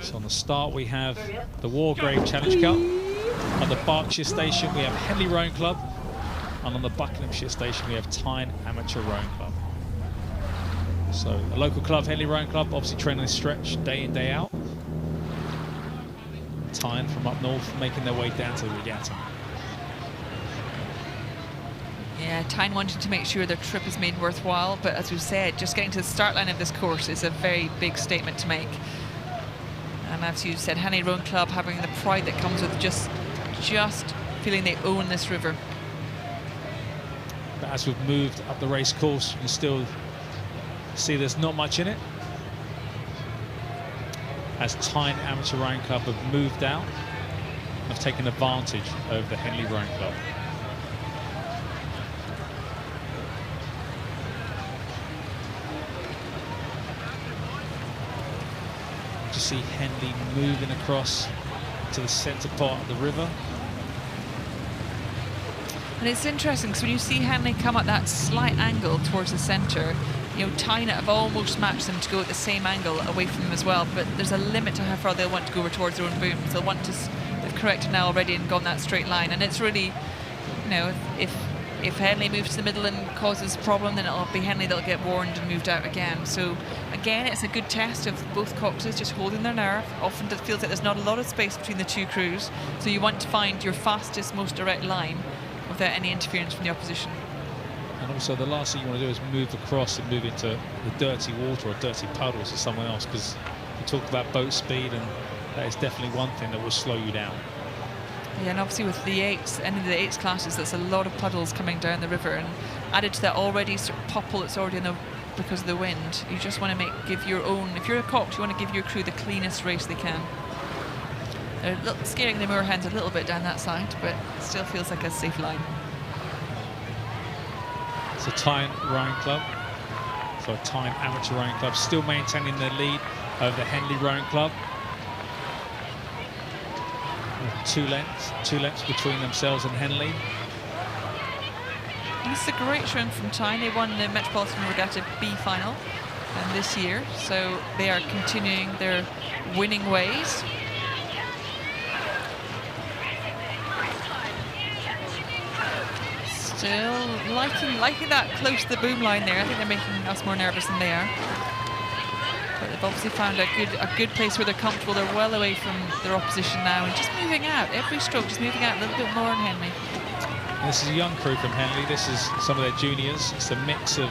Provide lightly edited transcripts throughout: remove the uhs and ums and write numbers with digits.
So on the start we have the Wargrave Challenge Cup. On the Berkshire station we have Henley Rowing Club. And on the Buckinghamshire station we have Tyne Amateur Rowing Club. So a local club, Henley Rowing Club, obviously training this stretch day in, day out. Tyne from up north making their way down to the regatta. Yeah, Tyne wanted to make sure their trip is made worthwhile, but as we've said, just getting to the start line of this course is a very big statement to make. And as you said, Henley Rowing Club having the pride that comes with just feeling they own this river. But as we've moved up the race course, you can still see there's not much in it. As Tyne Amateur Rowing Club have moved out, have taken advantage over the Henley Rowing Club. You see Henley moving across to the centre part of the river. And it's interesting because when you see Henley come at that slight angle towards the centre, you know, Tyne have almost matched them to go at the same angle away from them as well, but there's a limit to how far they'll want to go over towards their own booms. They'll want to, they've corrected now already and gone that straight line, and it's really, you know, if Henley moves to the middle and causes a problem, then it'll be Henley that'll get warned and moved out again. So again, it's a good test of both coxes just holding their nerve. Often it feels like there's not a lot of space between the two crews, so you want to find your fastest, most direct line without any interference from the opposition. And also the last thing you want to do is move across and move into the dirty water or dirty puddles of someone else, because you talk about boat speed, and that is definitely one thing that will slow you down. Yeah, and obviously with the eights, any of the eights classes, there's a lot of puddles coming down the river, and added to that already sort of popple that's already in the, because of the wind, you just want to give your own, if you're a cox, you want to give your crew the cleanest race they can. They're a little, scaring the moorhens a little bit down that side, but it still feels like a safe line. It's a Tyne Rowing Club, so a Tyne Amateur Rowing Club still maintaining their lead over the Henley Rowing Club. With two lengths between themselves and Henley. And this is a great showing from Tyne. They won the Metropolitan Regatta B final this year, so they are continuing their winning ways. Still liking that close to the boom line there. I think they're making us more nervous than they are. But they've obviously found a good place where they're comfortable. They're well away from their opposition now and just moving out. Every stroke just moving out a little bit more in Henley. This is a young crew from Henley. This is some of their juniors. It's a mix of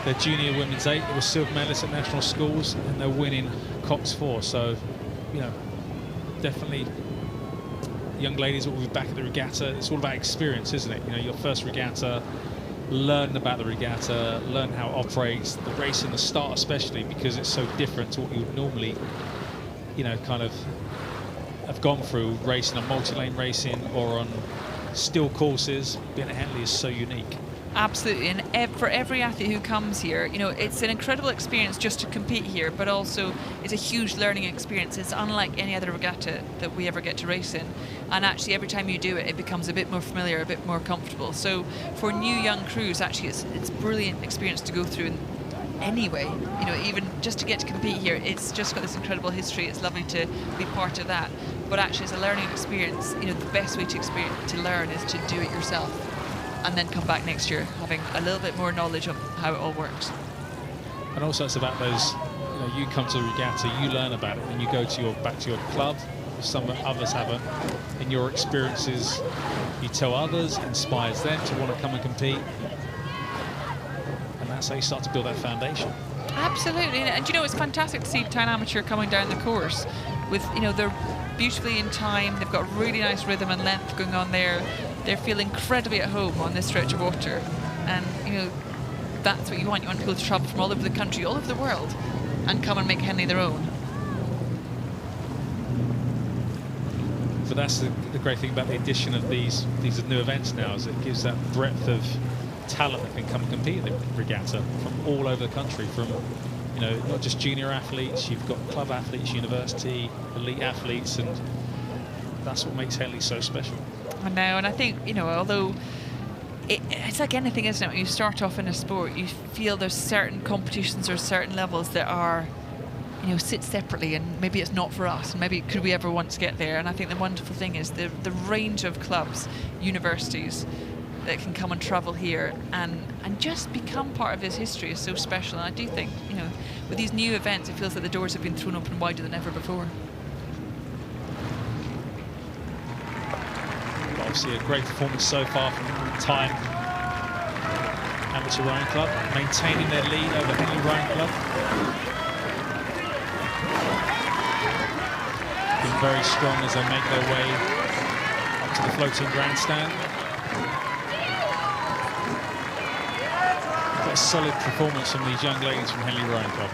their junior women's 8 that were silver medalists at national schools, and they're winning Cox 4. So, you know, definitely young ladies will be back at the regatta. It's all about experience, isn't it? You know, your first regatta, learn about the regatta, learn how it operates, the race in the start especially, because it's so different to what you would normally, you know, kind of have gone through racing on multi-lane racing or on still courses. Being at Henley is so unique. Absolutely, and for every athlete who comes here, you know, it's an incredible experience just to compete here, but also it's a huge learning experience. It's unlike any other regatta that we ever get to race in, and actually every time you do it, it becomes a bit more familiar, a bit more comfortable. So for new young crews, actually it's a brilliant experience to go through in anyway. You know, even just to get to compete here, it's just got this incredible history. It's lovely to be part of that, but actually as a learning experience, you know, the best way to learn is to do it yourself, and then come back next year having a little bit more knowledge of how it all works. And also it's about those, you know, you come to the regatta, you learn about it, and you go to back to your club. If some others haven't, in your experiences, you tell others, inspires them to want to come and compete. And that's how you start to build that foundation. Absolutely, and you know, it's fantastic to see Tyne Amateur coming down the course with, you know, they're beautifully in time, they've got really nice rhythm and length going on there. They feel incredibly at home on this stretch of water, and you know, that's what you want. You want people to travel from all over the country, all over the world, and come and make Henley their own. But that's the great thing about the addition of these new events now, is it gives that breadth of talent that can come and compete in the regatta from all over the country, from, you know, not just junior athletes, you've got club athletes, university, elite athletes, and that's what makes Henley so special. I know, and I think, you know, although it's like anything, isn't it? When you start off in a sport, you feel there's certain competitions or certain levels that are sit separately, and maybe it's not for us, and maybe could we ever once get there? And I think the wonderful thing is the range of clubs, universities that can come and travel here and just become part of this history is so special. And I do think, with these new events, it feels like the doors have been thrown open wider than ever before. Obviously a great performance so far from Tyne Amateur Rowing Club, maintaining their lead over Henley Rowing Club. Been very strong as they make their way up to the floating grandstand. Got a solid performance from these young ladies from Henley Rowing Club.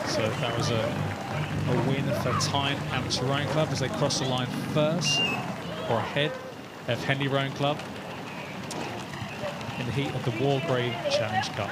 So that was a win for Tyne Amateur Rowing Club as they cross the line first, or ahead of Henley Rowing Club in the heat of the Wargrave Challenge Cup.